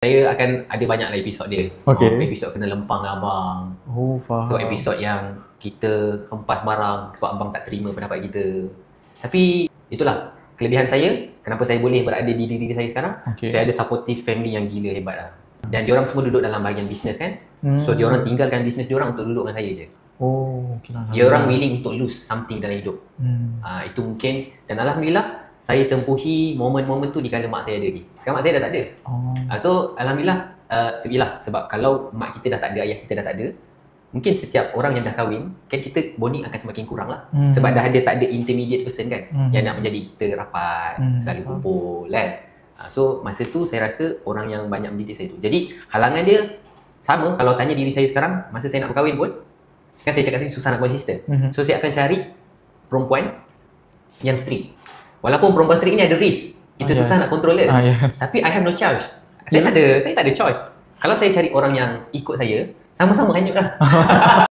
Saya akan ada banyaklah episod dia. Okay. Episod kena lempang dengan abang. Oh, faham. So episod yang kita hempas barang sebab abang tak terima pendapat kita. Tapi itulah kelebihan saya, kenapa saya boleh berada di diri saya sekarang. Saya ada supportive family yang gila hebat lah. Dan diorang semua duduk dalam bahagian bisnes kan. So diorang tinggalkan bisnes diorang untuk duduk dengan saya je. Oh, okay lah. Diorang willing untuk lose something dalam hidup. Itu mungkin, dan alhamdulillah saya tempuhi momen-momen tu di kala mak saya ada lagi. Sekarang mak saya dah tak ada. So alhamdulillah, sebab kalau mak kita dah tak ada, ayah kita dah tak ada, mungkin setiap orang yang dah kahwin, kan kita bonding akan semakin kurang lah. Sebab dah ada tak ada intermediate person kan, yang nak menjadi kita rapat, selalu kumpul kan. So masa tu saya rasa orang yang banyak mendidik saya tu. Jadi halangan dia sama, kalau tanya diri saya sekarang, masa saya nak berkahwin pun, kan saya cakap tadi susah nak konsisten. So saya akan cari perempuan yang strict. Walaupun perempuan strict ni ada risk, kita susah nak control dia. Tapi I have no choice. Saya tak ada choice. Kalau saya cari orang yang ikut saya, sama-sama hanyut lah.